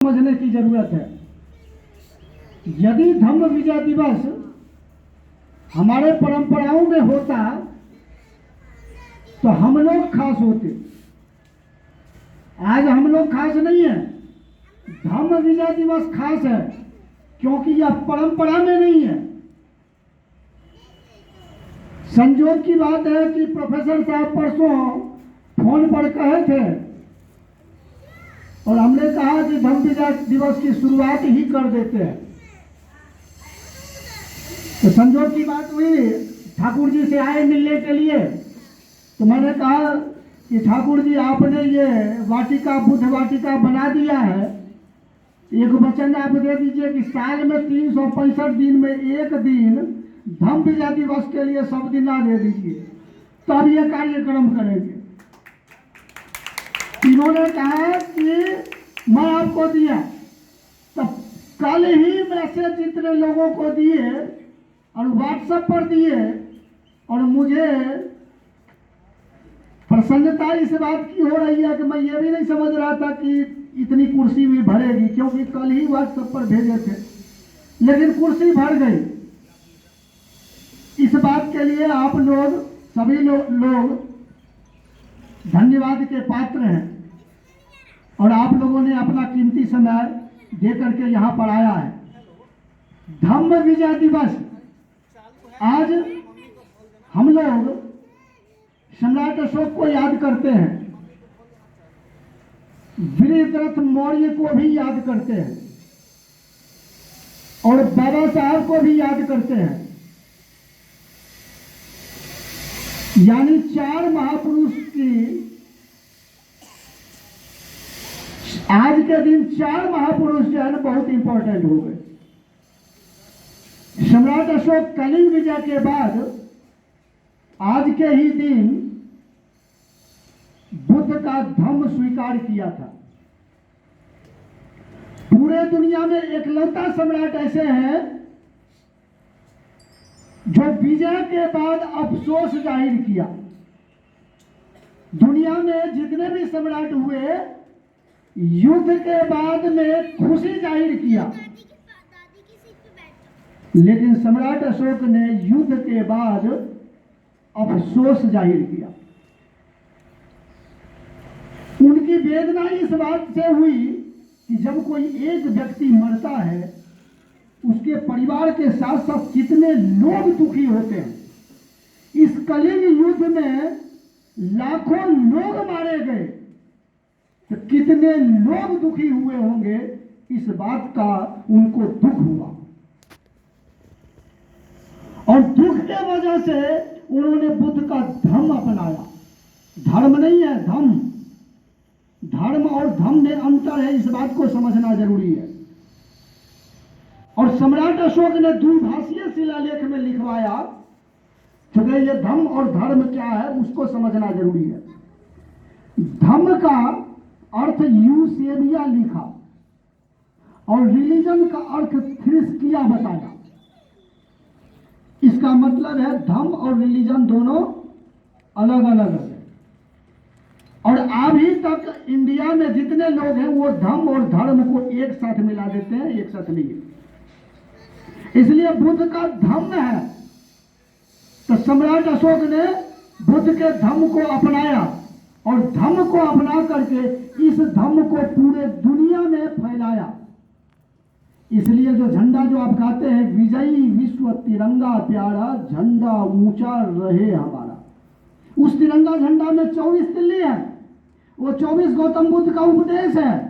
समझने की जरूरत है। यदि धम्म विजय दिवस हमारे परंपराओं में होता तो हम लोग खास होते। आज हम लोग खास नहीं है, धम्म विजय दिवस खास है क्योंकि यह परंपरा में नहीं है। संजोग की बात है कि प्रोफेसर साहब परसों फोन पर कहे थे और हमने कहा कि धम्म विजय दिवस की शुरुआत ही कर देते हैं। तो संजोग की बात हुई, ठाकुर जी से आए मिलने के लिए, तो मैंने कहा कि ठाकुर जी आपने ये वाटिका बुद्ध वाटिका बना दिया है, एक वचन आप दे दीजिए कि साल में 365 दिन में एक दिन धम्म विजय दिवस के लिए सब दिन ना दे दीजिए, तब ये कार्यक्रम करेंगे। इन्होंने कहा कि मैं आपको दिया, तब कल ही मैसेज जितने लोगों को दिए और व्हाट्सएप पर दिए, और मुझे प्रसन्नता इस बात की हो रही है कि मैं ये भी नहीं समझ रहा था कि इतनी कुर्सी भी भरेगी, क्योंकि कल ही व्हाट्सएप पर भेजे थे, लेकिन कुर्सी भर गई। इस बात के लिए आप लोग सभी लोग धन्यवाद के पात्र हैं और आप लोगों ने अपना कीमती समय दे करके यहाँ पर आया है। धम्म विजय दिवस आज हम लोग सम्राट अशोक को याद करते हैं, वीररथ मौर्य को भी याद करते हैं और बाबा साहब को भी याद करते हैं। यानी 4 महापुरुष की आज के दिन 4 महापुरुष जो है ना बहुत इंपॉर्टेंट हो गए। सम्राट अशोक कलिंग विजय के बाद आज के ही दिन बुद्ध का धम्म स्वीकार किया था। पूरे दुनिया में एकलौता सम्राट ऐसे हैं जो विजय के बाद अफसोस जाहिर किया। दुनिया में जितने भी सम्राट हुए युद्ध के बाद में खुशी जाहिर किया, लेकिन सम्राट अशोक ने युद्ध के बाद अफसोस जाहिर किया। उनकी वेदना इस बात से हुई कि जब कोई एक व्यक्ति मरता है उसके परिवार के साथ साथ कितने लोग दुखी होते हैं। इस कलिंग युद्ध में लाखों लोग मारे गए, तो कितने लोग दुखी हुए होंगे, इस बात का उनको दुख हुआ और दुख के वजह से उन्होंने बुद्ध का धम्म अपनाया। धर्म नहीं है, धम्म। धर्म और धम्म में अंतर है, इस बात को समझना जरूरी है। और सम्राट अशोक ने द्विभाषीय शिलालेख में लिखवाया, क्योंकि ये धम्म और धर्म क्या है उसको समझना जरूरी है। धम्म का अर्थ यूसेबिया लिखा और रिलीजन का अर्थ थ्रिस्किया बताया। इसका मतलब है धम्म और रिलीजन दोनों अलग अलग है। और अभी तक इंडिया में जितने लोग हैं वो धम्म और धर्म को एक साथ मिला देते हैं, एक साथ नहीं है। इसलिए बुद्ध का धम्म है, तो सम्राट अशोक ने बुद्ध के धम्म को अपनाया और धम्म को अपना करके इस धम्म को पूरे दुनिया में फैलाया। इसलिए जो झंडा जो आप कहते हैं, विजयी विश्व तिरंगा प्यारा, झंडा ऊंचा रहे हमारा, उस तिरंगा झंडा में 24 तिल्ली है, वो 24 गौतम बुद्ध का उपदेश है।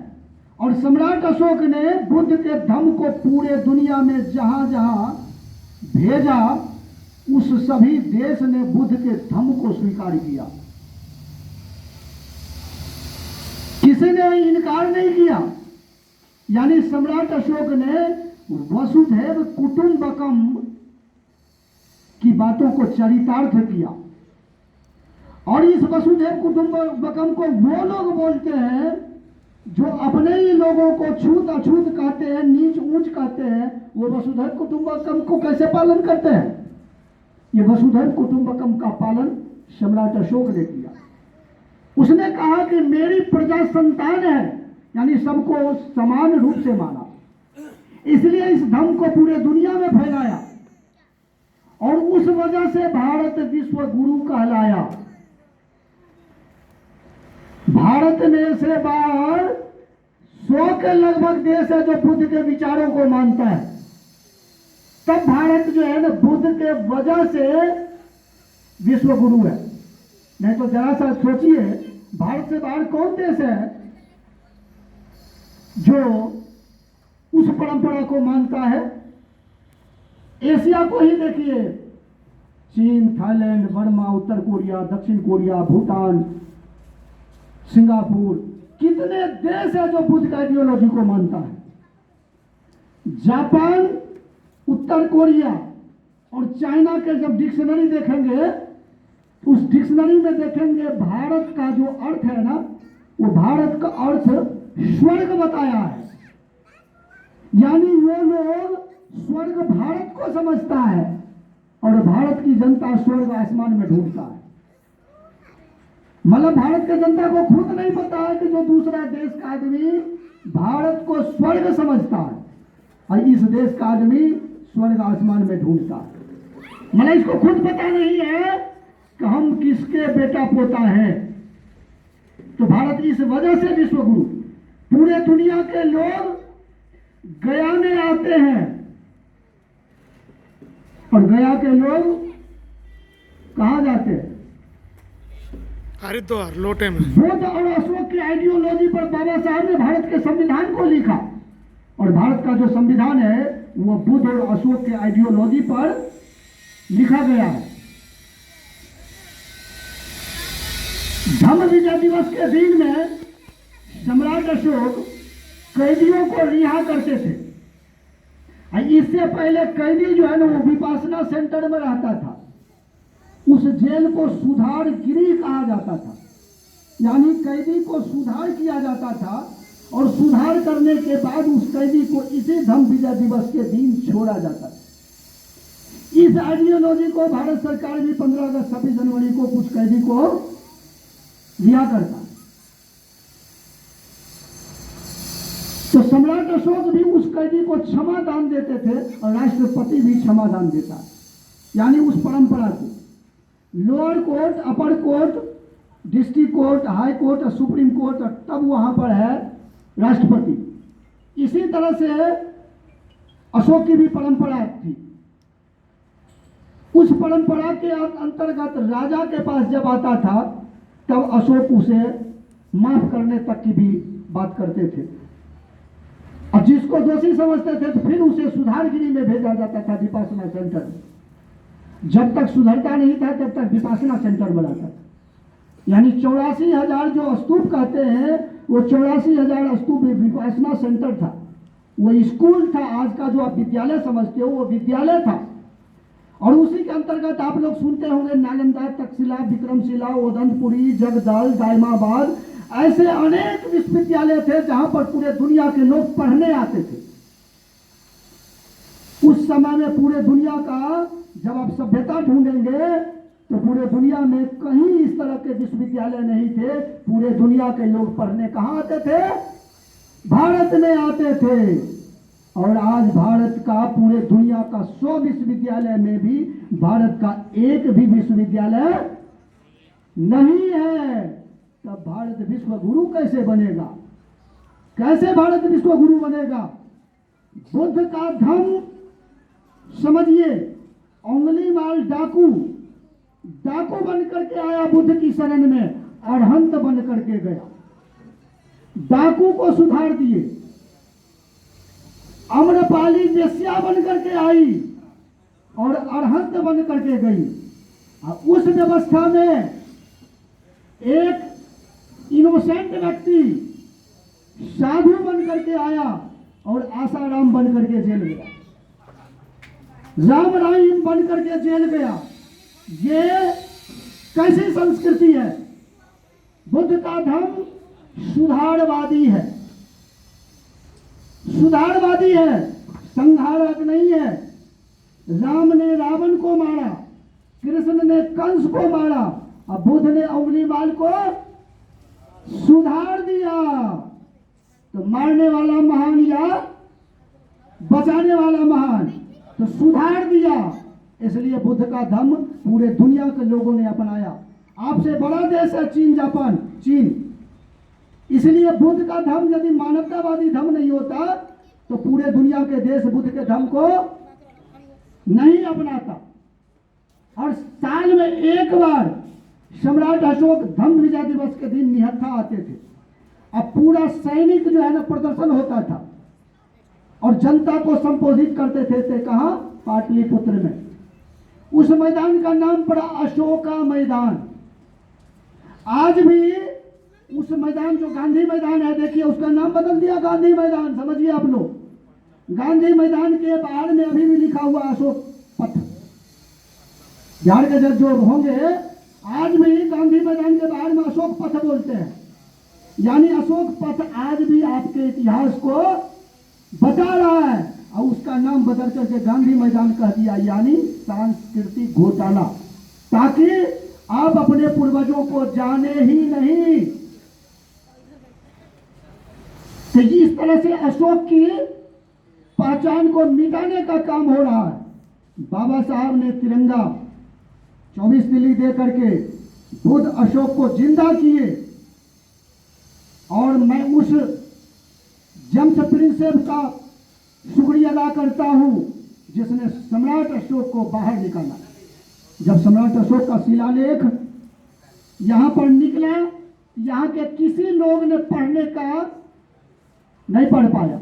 और सम्राट अशोक ने बुद्ध के धम्म को पूरे दुनिया में जहां जहां भेजा, उस सभी देश ने बुद्ध के धम्म को स्वीकार किया। किसी ने इनकार नहीं किया। यानी सम्राट अशोक ने वसुधैव कुटुंबकम की बातों को चरितार्थ किया। और इस वसुधैव कुटुंबकम को वो लोग बोलते हैं जो अपने ही लोगों को छूत अछूत कहते हैं, नीच ऊंच कहते हैं। वो वसुधैव कुटुंबकम को कैसे पालन करते हैं? ये वसुधैव कुटुंबकम का पालन सम्राट अशोक ने किया। उसने कहा कि मेरी प्रजा संतान है, यानी सबको समान रूप से माना, इसलिए इस धर्म को पूरे दुनिया में फैलाया और उस वजह से भारत विश्व गुरु कहलाया। भारत में से बाहर 100 के लगभग देश है जो बुद्ध के विचारों को मानता है। तब भारत जो है ना बुद्ध के वजह से विश्व गुरु है। नहीं तो जरा सा सोचिए, भारत से बाहर कौन देश है जो उस परंपरा को मानता है? एशिया को ही देखिए, चीन, थाईलैंड, बर्मा, उत्तर कोरिया, दक्षिण कोरिया, भूटान, सिंगापुर, कितने देश है जो बुद्ध का आइडियोलॉजी को मानता है। जापान, उत्तर कोरिया और चाइना के जब डिक्शनरी देखेंगे, उस डिक्शनरी में देखेंगे भारत का जो अर्थ है ना, वो भारत का अर्थ स्वर्ग बताया है। यानी वो लोग स्वर्ग भारत को समझता है और भारत की जनता स्वर्ग आसमान में ढूंढता है। मतलब भारत की जनता को खुद नहीं पता है कि जो दूसरा देश का आदमी भारत को स्वर्ग समझता है और इस देश का आदमी स्वर्ग आसमान में ढूंढता है। मतलब इसको खुद पता नहीं है कि हम किसके बेटा पोता है। तो भारत इस वजह से विश्व गुरु, पूरे दुनिया के लोग गया में आते हैं और गया के लोग कहां जाते हैं? हरिद्वार, लोटे में। बुद्ध और अशोक की आइडियोलॉजी पर बाबा साहब ने भारत के संविधान को लिखा और भारत का जो संविधान है वो बुद्ध और अशोक के आइडियोलॉजी पर लिखा गया है। धम्म विजय दिवस के दिन में सम्राट अशोक कैदियों को रिहा करते थे। इससे पहले कैदी जो है ना वो विपासना सेंटर में रहता था। उस जेल को सुधार गृह कहा जाता था, यानी कैदी को सुधार किया जाता था और सुधार करने के बाद उस कैदी को इसी धम्म विजय दिवस के दिन छोड़ा जाता था। इस आइडियोलॉजी को भारत सरकार भी 15 अगस्त 26 जनवरी को कुछ कैदी को रिहा करता। तो सम्राट अशोक भी उस कैदी को क्षमा दान देते थे और राष्ट्रपति भी क्षमा दान देता है। यानी उस परंपरा को लोअर कोर्ट, अपर court, district court, high court और सुप्रीम कोर्ट, और तब वहां पर है राष्ट्रपति। इसी तरह से अशोक की भी परंपरा थी। उस परंपरा के अंतर्गत राजा के पास जब आता था तब अशोक उसे माफ करने तक की भी बात करते थे और जिसको दोषी समझते थे तो फिर उसे सुधार गृह में भेजा जाता था, विपासना सेंटर में। जब तक सुधरता नहीं था तब तक विपासना सेंटर बनाता था। यानी 84,000 जो स्तूप कहते हैं वो 84,000 स्तूप विपासना सेंटर था। वो स्कूल था, आज का जो आप विद्यालय समझते हो वो विद्यालय था। और उसी के अंतर्गत आप लोग सुनते होंगे नालंदा, तक्षशिला, विक्रमशिला, ओदंतपुरी, जगदल, दाइमाबाद, ऐसे अनेक विश्वविद्यालय थे जहां पर पूरे दुनिया के लोग पढ़ने आते थे। उस समय में पूरे दुनिया का जब आप सभ्यता ढूंढेंगे तो पूरे दुनिया में कहीं इस तरह के विश्वविद्यालय नहीं थे। पूरे दुनिया के लोग पढ़ने कहां आते थे? भारत में आते थे। और आज भारत का पूरे दुनिया का 100 विश्वविद्यालय में भी भारत का एक भी विश्वविद्यालय नहीं है। तब भारत विश्व गुरु कैसे बनेगा? कैसे भारत विश्व गुरु बनेगा? बुद्ध का धम्म समझिए, उंगली माल डाकू बन करके आया बुद्ध की शरण में, अरहंत बन करके गया। डाकू को सुधार दिए। अम्रपाली वेश्या बन करके आई और अरहंत बन करके गई। उस व्यवस्था में एक इनोसेंट व्यक्ति साधु बन करके आया और आसाराम बन करके जेल गया, राम राम बन करके जेल गया। ये कैसी संस्कृति है? बुद्ध का धर्म सुधारवादी है, सुधारवादी है, संहारक नहीं है। राम ने रावण को मारा, कृष्ण ने कंस को मारा और बुद्ध ने उंगली माल को सुधार दिया। तो मारने वाला महान या बचाने वाला महान, तो सुधार दिया। इसलिए बुद्ध का धर्म पूरे दुनिया के लोगों ने अपनाया। आपसे बड़ा देश है चीन, जापान, चीन। इसलिए बुद्ध का धर्म यदि मानवतावादी धर्म नहीं होता तो पूरे दुनिया के देश बुद्ध के धर्म को नहीं अपनाता। और साल में एक बार सम्राट अशोक धम्म विजय दिवस के दिन निहत्था आते थे। अब पूरा सैनिक जो है ना प्रदर्शन होता था और जनता को संबोधित करते थे कहाँ? पाटलिपुत्र में। उस मैदान का नाम पड़ा अशोका मैदान। आज भी उस मैदान जो गांधी मैदान है, देखिए उसका नाम बदल दिया गांधी मैदान। समझिए आप लोग, गांधी मैदान के बाहर में अभी भी लिखा हुआ अशोक पथ। बिहार के जज जो होंगे आज भी गांधी मैदान के बाहर में अशोक पथ बोलते हैं। यानी अशोक पथ आज भी आपके इतिहास को बता रहा है और उसका नाम बदल करके गांधी मैदान कह दिया, यानी सांस्कृतिक घोटाला, ताकि आप अपने पूर्वजों को जाने ही नहीं। तो इस तरह से अशोक की पहचान को मिटाने का काम हो रहा है। बाबा साहब ने तिरंगा 24 दिल्ली दे करके बुद्ध अशोक को जिंदा किए। और मैं उस जेम्स प्रिंसेप का शुक्रिया अदा करता हूं जिसने सम्राट अशोक को बाहर निकाला। जब सम्राट अशोक का शिलालेख यहां पर निकला, यहां के किसी लोग ने पढ़ने का नहीं पढ़ पाया।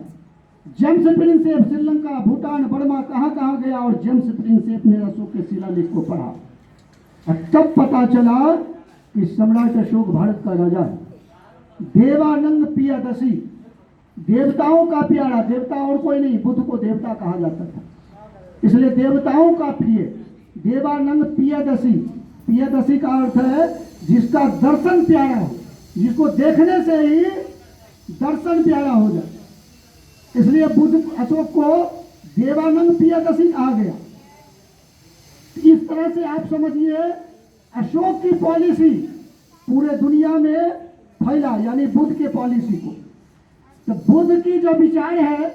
James Prinsep Sri Lanka, Bhutan, Burma कहां गया और जेम्स प्रिंसेप ने अशोक के शिलालेख को पढ़ा और तब पता चला कि सम्राट अशोक भारत का राजा है। देवानंद पियादशी, देवताओं का प्यारा, देवता और कोई नहीं, बुद्ध को देवता कहा जाता था, इसलिए देवताओं का प्रिय देवानंद पियादशी। पियादशी का अर्थ है जिसका दर्शन प्यारा हो, जिसको देखने से ही दर्शन प्यारा हो जाए। इसलिए बुद्ध अशोक को देवानंद पियादशी कहा गया। इस तरह से आप समझिए अशोक की पॉलिसी पूरे दुनिया में फैला, यानी बुद्ध के पॉलिसी को। तो बुद्ध की जो विचार है,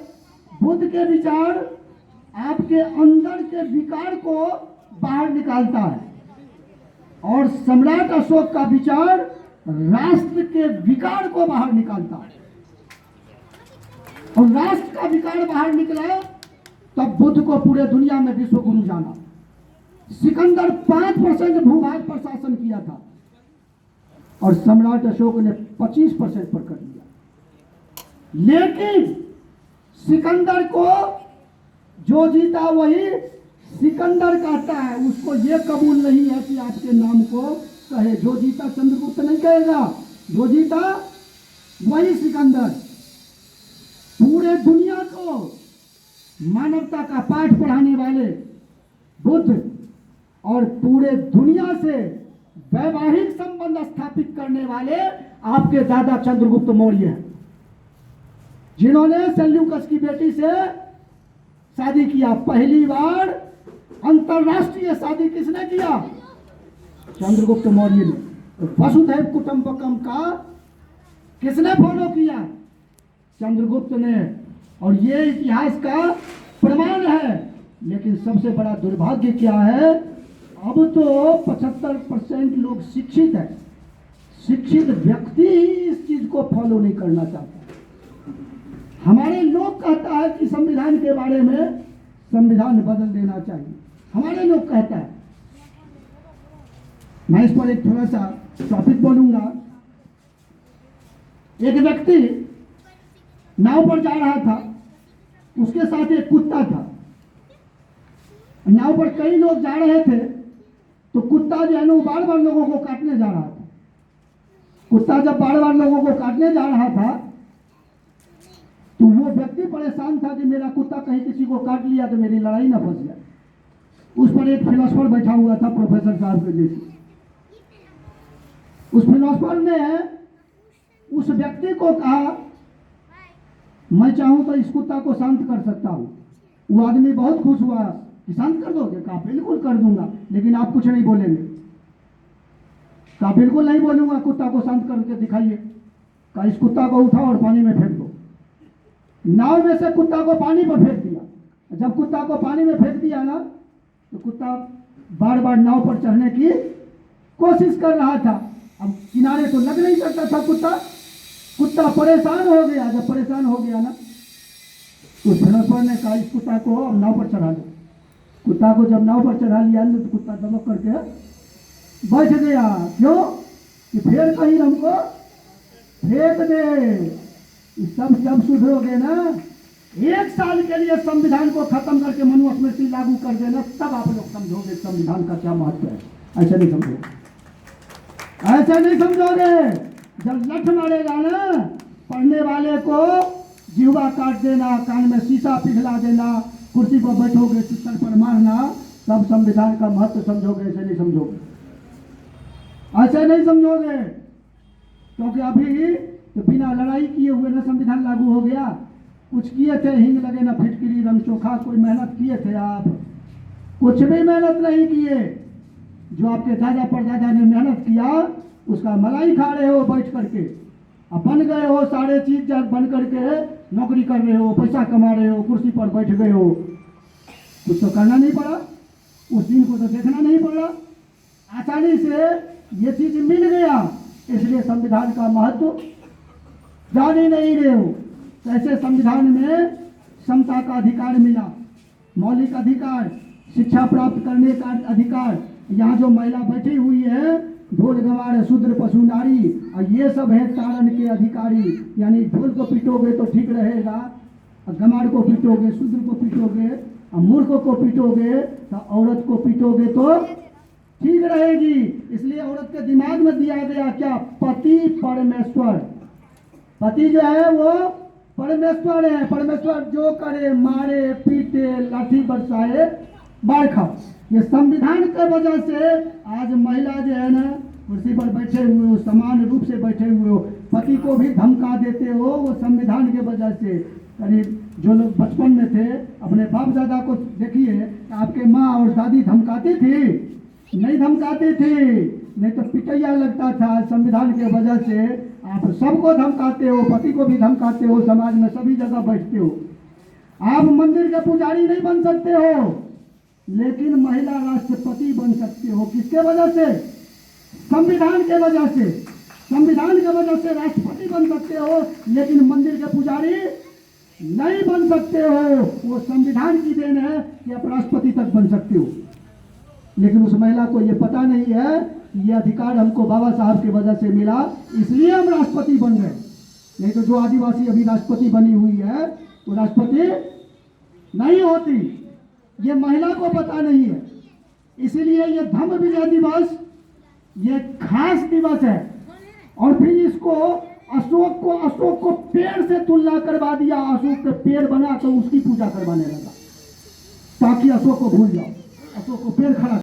बुद्ध के विचार आपके अंदर के विकार को बाहर निकालता है और सम्राट अशोक का विचार राष्ट्र के विकार को बाहर निकालता है। और राष्ट्र का विकार बाहर निकला तब बुद्ध को पूरे दुनिया में विश्व गुरु जाना। सिकंदर 5% भूभाग पर शासन किया था और सम्राट अशोक ने 25% पर कर दिया। लेकिन सिकंदर को जो जीता वही सिकंदर कहता है, उसको यह कबूल नहीं है कि आपके नाम को कहे। जो जीता चंद्रगुप्त नहीं कहेगा, जो जीता वही सिकंदर। पूरे दुनिया को मानवता का पाठ पढ़ाने वाले बुद्ध और पूरे दुनिया से वैवाहिक संबंध स्थापित करने वाले आपके दादा चंद्रगुप्त मौर्य हैं, जिन्होंने सेल्यूकस की बेटी से शादी किया। पहली बार अंतरराष्ट्रीय शादी किसने किया? चंद्रगुप्त मौर्य ने। तो वसुधैव कुटुंबकम का किसने फॉलो किया? चंद्रगुप्त ने। और ये इतिहास का प्रमाण है। लेकिन सबसे बड़ा दुर्भाग्य क्या है, अब तो 75% लोग शिक्षित हैं। शिक्षित व्यक्ति ही इस चीज को फॉलो नहीं करना चाहता। हमारे लोग कहता है कि संविधान के बारे में संविधान बदल देना चाहिए, हमारे लोग कहता है। मैं इस पर एक थोड़ा सा टॉपिक बोलूंगा। एक व्यक्ति नाव पर जा रहा था, उसके साथ एक कुत्ता था। नाव पर कई लोग जा रहे थे तो कुत्ता जो है ना बार बार लोगों को काटने जा रहा था। कुत्ता जब बार बार लोगों को काटने जा रहा था तो वो व्यक्ति परेशान था कि मेरा कुत्ता कहीं किसी को काट लिया तो मेरी लड़ाई ना फंस जाए। उस पर एक फिलोसफर बैठा हुआ था, प्रोफेसर साहब के जैसे। उस फिलोसफर ने उस व्यक्ति को कहा, मैं चाहूं तो इस कुत्ता को शांत कर सकता हूं। वो आदमी बहुत खुश हुआ कि शांत कर दोगे? कहा बिल्कुल कर दूंगा, लेकिन आप कुछ नहीं बोलेंगे। कहा बिल्कुल नहीं बोलूंगा, कुत्ता को शांत करके दिखाइए। कहा इस कुत्ता को उठाओ और पानी में फेंक दो। नाव में से कुत्ता को पानी पर फेंक दिया। जब कुत्ता को पानी में फेंक दिया ना, तो कुत्ता बार बार नाव पर चढ़ने की कोशिश कर रहा था। अब किनारे तो लग नहीं सकता था कुत्ता परेशान हो गया। जब परेशान हो गया ना, तो फिरोजपुर ने कहा इस कुत्ता को अब नाव पर चढ़ा दो। कुत्ता को जब नाव पर चढ़ा लिया तो कुत्ता दबक करके बैठ गया। क्यों? कि फिर कहीं हमको फेंक दे। सब जब सुधरोगे ना, 1 साल के लिए संविधान को खत्म करके मनुस्मृति लागू कर देना, तब आप लोग समझोगे संविधान का क्या महत्व है। ऐसा नहीं समझोगे, ऐसा नहीं समझोगे। जब लठ मारेगा ना, पढ़ने वाले को जीवा काट देना, कान में शीशा पिघला देना, कुर्सी पर बैठोगे चित्तर पर मारना, तब संविधान का महत्व समझोगे। ऐसे नहीं समझोगे, ऐसे नहीं समझोगे। क्योंकि अभी तो बिना लड़ाई किए हुए ना संविधान लागू हो गया। कुछ किए थे, हिंग लगे ना फिटकरी रंग चोखा, कोई मेहनत किए थे आप? कुछ भी मेहनत नहीं किए। जो आपके दादा परदादा ने मेहनत किया, उसका मलाई खा रहे हो बैठ करके। अब बन गए हो सारे चीज, जब बन करके नौकरी कर रहे हो, पैसा कमा रहे हो, कुर्सी पर बैठ गए हो। कुछ तो करना नहीं पड़ा, उस दिन को तो देखना नहीं पड़ा। आसानी से ये चीज मिल गया, इसलिए संविधान का महत्व जान ही नहीं रहे हो। कैसे संविधान में समता का अधिकार मिला, मौलिक अधिकार, शिक्षा प्राप्त करने का अधिकार। यहाँ जो महिला बैठी हुई है, ढोल गवार शूद्र पशु नारी, और ये सब है तारण के अधिकारी। यानी ढोल को पीटोगे तो ठीक रहेगा, गमार को पीटोगे, शूद्र को पीटोगे, और मूर्ख को पीटोगे, तो औरत को पीटोगे तो ठीक रहेगी। इसलिए औरत के दिमाग में दिया गया क्या? पति परमेश्वर। पति जो है वो परमेश्वर है। परमेश्वर जो करे, मारे पीटे, लाठी बरसाए, बाढ़ खाओ। ये संविधान के वजह से आज महिला जो है ना, कुर्सी पर बैठे हुए हो, समान रूप से बैठे हुए हो, पति को भी धमका देते हो, वो संविधान के वजह से। करीब जो लोग बचपन में थे, अपने बाप दादा को देखिए, आपके माँ और दादी धमकाती थी? नहीं धमकाती थी, नहीं तो पिटैया लगता था। संविधान के वजह से आप सबको धमकाते हो, पति को भी धमकाते हो, समाज में सभी जगह बैठते हो। आप मंदिर के पुजारी नहीं बन सकते हो, लेकिन महिला राष्ट्रपति बन सकते हो। किसके वजह से? संविधान के वजह से। संविधान के वजह से राष्ट्रपति बन सकते हो, लेकिन मंदिर के पुजारी नहीं बन सकते हो। वो संविधान की देन है कि आप राष्ट्रपति तक बन सकते हो। लेकिन उस महिला को ये पता नहीं है कि ये अधिकार हमको बाबा साहब की वजह से मिला, इसलिए हम राष्ट्रपति बन गए। नहीं तो जो आदिवासी अभी राष्ट्रपति बनी हुई है, वो राष्ट्रपति नहीं होती। ये महिला को पता नहीं है। इसीलिए ये धम्म विजय दिवस ये खास दिवस है। और फिर इसको अशोक को पेड़ से तुलना करवा दिया। अशोक के पेड़ बना तो उसकी पूजा करवाने लगा, ताकि अशोक को भूल जाओ। अशोक को पेड़ खड़ा